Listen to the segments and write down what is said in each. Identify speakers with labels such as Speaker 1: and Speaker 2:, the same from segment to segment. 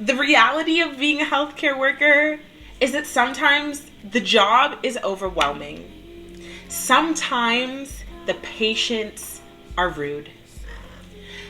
Speaker 1: The reality of being a healthcare worker is that sometimes the job is overwhelming. Sometimes the patients are rude.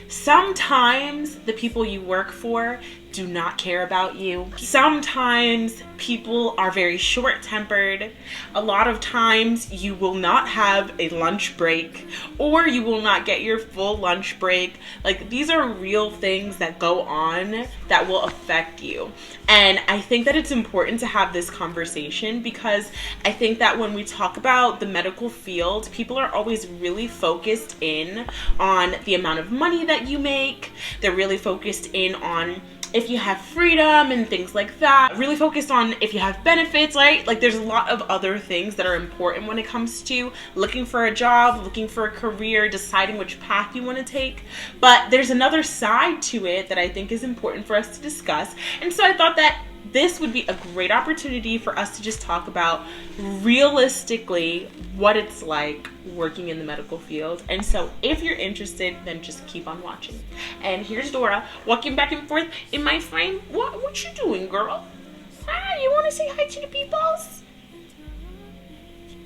Speaker 1: Sometimes the people you work for do not care about you. Sometimes people are very short-tempered. A lot of times you will not have a lunch break, or you will not get your full lunch break. Like, these are real things that go on that will affect you. And I think that it's important to have this conversation, because I think that when we talk about the medical field, people are always really focused in on the amount of money that you make. They're really focused in on if you have freedom and things like that. Really focused on if you have benefits, right? Like, there's a lot of other things that are important when it comes to looking for a job, looking for a career, deciding which path you want to take. But there's another side to it that I think is important for us to discuss. And so I thought that this would be a great opportunity for us to just talk about realistically what it's like working in the medical field. And so if you're interested, then just keep on watching. And here's Dora walking back and forth in my frame. What you doing, girl? Hi, you want to say hi to the peoples?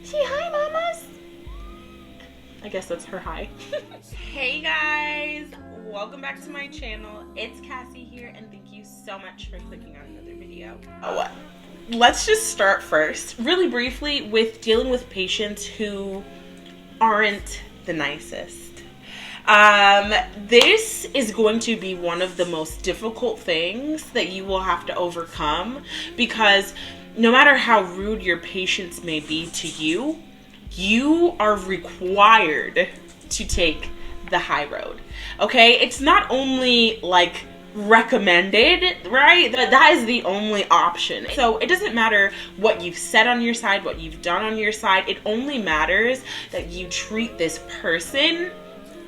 Speaker 1: Say hi, mamas. I guess that's her hi. Hey guys, welcome back to my channel. It's Cassie here, and thank you so much for clicking on another video. Let's just start first, really briefly, with dealing with patients who aren't the nicest. This is going to be one of the most difficult things that you will have to overcome, because no matter how rude your patients may be to you, you are required to take the high road. Okay, it's not only like recommended, right? That is the only option. So it doesn't matter what you've said on your side, what you've done on your side. It only matters that you treat this person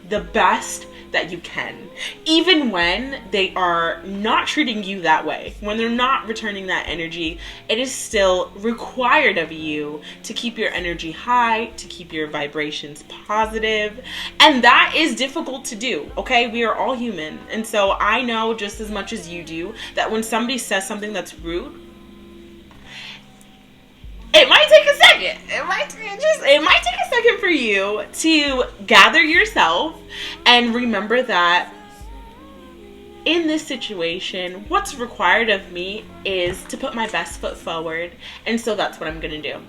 Speaker 1: the best that you can, even when they are not treating you that way, when they're not returning that energy. It is still required of you to keep your energy high, to keep your vibrations positive, and that is difficult to do. Okay, we are all human, and so I know just as much as you do that when somebody says something that's rude, it might take a second. It might take a second for you to gather yourself and remember that in this situation, what's required of me is to put my best foot forward. And so that's what I'm gonna do.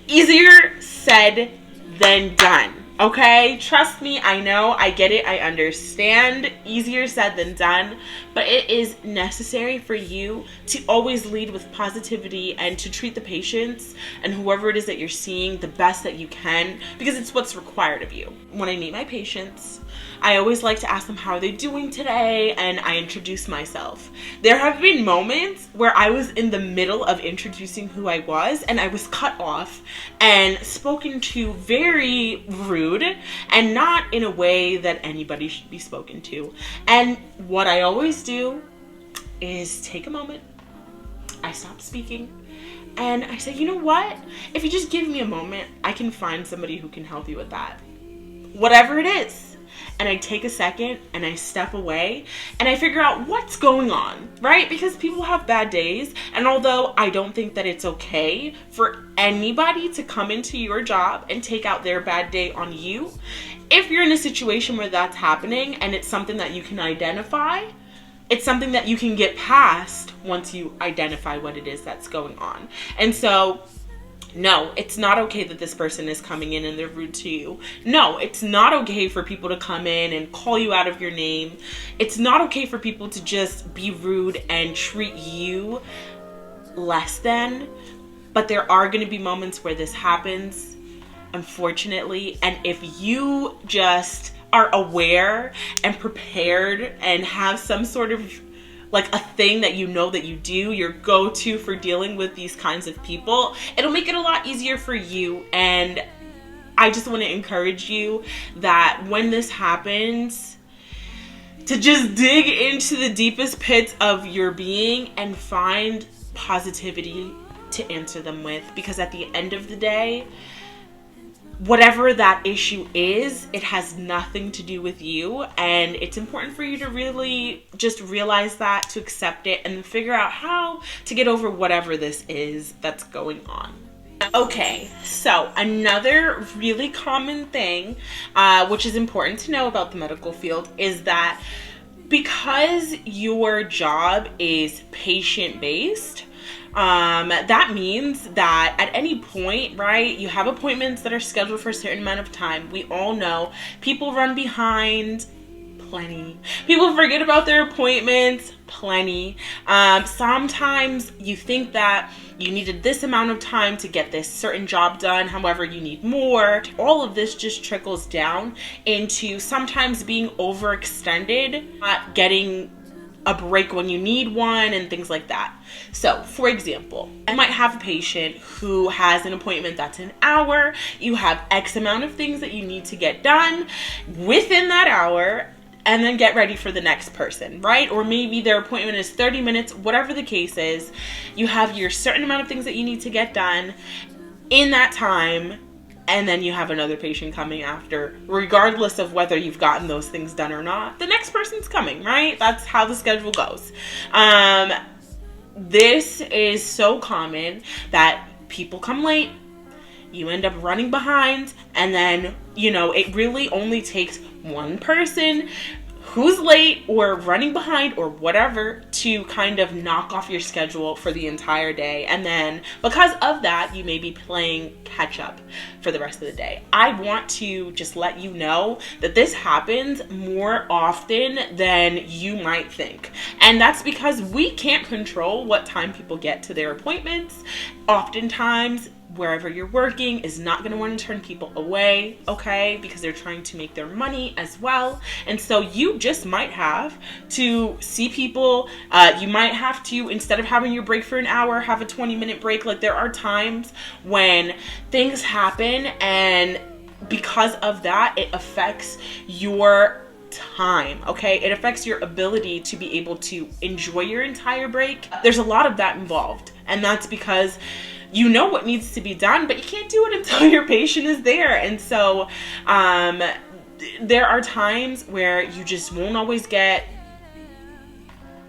Speaker 1: Easier said than done. Okay, trust me, I know, I get it, I understand. Easier said than done, but it is necessary for you to always lead with positivity and to treat the patients and whoever it is that you're seeing the best that you can, because it's what's required of you. When I meet my patients, I always like to ask them how are they doing today, and I introduce myself. There have been moments where I was in the middle of introducing who I was and I was cut off and spoken to very rude, and not in a way that anybody should be spoken to. And what I always do is take a moment, I stop speaking, and I say, you know what? If you just give me a moment, I can find somebody who can help you with that. Whatever it is. And I take a second and I step away and I figure out what's going on, right? Because people have bad days, and although I don't think that it's okay for anybody to come into your job and take out their bad day on you, if you're in a situation where that's happening and it's something that you can identify, it's something that you can get past once you identify what it is that's going on. And so no, it's not okay that this person is coming in and they're rude to you. No, it's not okay for people to come in and call you out of your name. It's not okay for people to just be rude and treat you less than. But there are going to be moments where this happens, unfortunately. And if you just are aware and prepared and have some sort of like a thing that you know that you do, your go-to for dealing with these kinds of people, it'll make it a lot easier for you. And I just want to encourage you that when this happens, to just dig into the deepest pits of your being and find positivity to answer them with. Because at the end of the day, whatever that issue is, it has nothing to do with you, and it's important for you to really just realize that, to accept it, and then figure out how to get over whatever this is that's going on. Okay, so another really common thing, which is important to know about the medical field, is that because your job is patient-based, that means that at any point, right, you have appointments that are scheduled for a certain amount of time. We all know people run behind, plenty. People forget about their appointments, plenty. Sometimes you think that you needed this amount of time to get this certain job done, however you need more. All of this just trickles down into sometimes being overextended, not getting a break when you need one, and things like that. So, for example, I might have a patient who has an appointment that's an hour. You have X amount of things that you need to get done within that hour, and then get ready for the next person, right? Or maybe their appointment is 30 minutes, whatever the case is. You have your certain amount of things that you need to get done in that time, and then you have another patient coming after. Regardless of whether you've gotten those things done or not, the next person's coming, right? That's how the schedule goes. This is so common that people come late, you end up running behind, and then, it really only takes one person who's late or running behind or whatever to kind of knock off your schedule for the entire day. And then because of that, you may be playing catch up for the rest of the day. I want to just let you know that this happens more often than you might think. And that's because we can't control what time people get to their appointments. Oftentimes, wherever you're working is not going to want to turn people away, okay? Because they're trying to make their money as well. And so you just might have to see people. You might have to, instead of having your break for an hour, have a 20-minute break. Like, there are times when things happen, and because of that, it affects your time, okay? It affects your ability to be able to enjoy your entire break. There's a lot of that involved, and that's because you know what needs to be done, but you can't do it until your patient is there. And so there are times where you just won't always get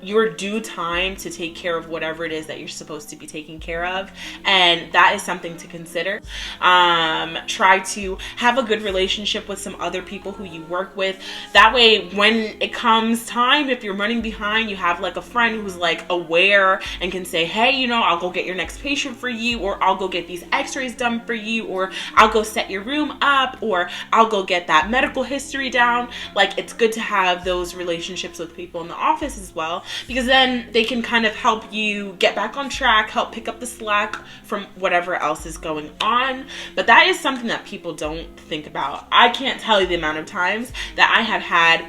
Speaker 1: your due time to take care of whatever it is that you're supposed to be taking care of, and that is something to consider. Try to have a good relationship with some other people who you work with. That way, when it comes time, if you're running behind, you have like a friend who's like aware and can say, hey, I'll go get your next patient for you, or I'll go get these x-rays done for you, or I'll go set your room up, or I'll go get that medical history down. Like, it's good to have those relationships with people in the office as well, because then they can kind of help you get back on track, help pick up the slack from whatever else is going on. But that is something that people don't think about. I can't tell you the amount of times that I have had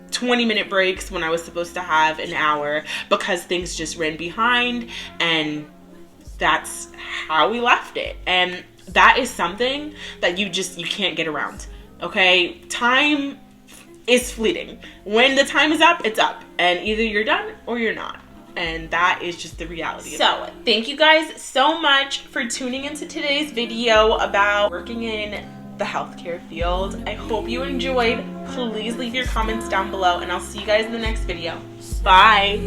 Speaker 1: 20-minute breaks when I was supposed to have an hour because things just ran behind, and that's how we left it. And that is something that you can't get around, okay? Time is fleeting. When the time is up, it's up, and either you're done or you're not. And that is just the reality. So thank you guys so much for tuning into today's video about working in the healthcare field. I hope you enjoyed. Please leave your comments down below, and I'll see you guys in the next video. Bye.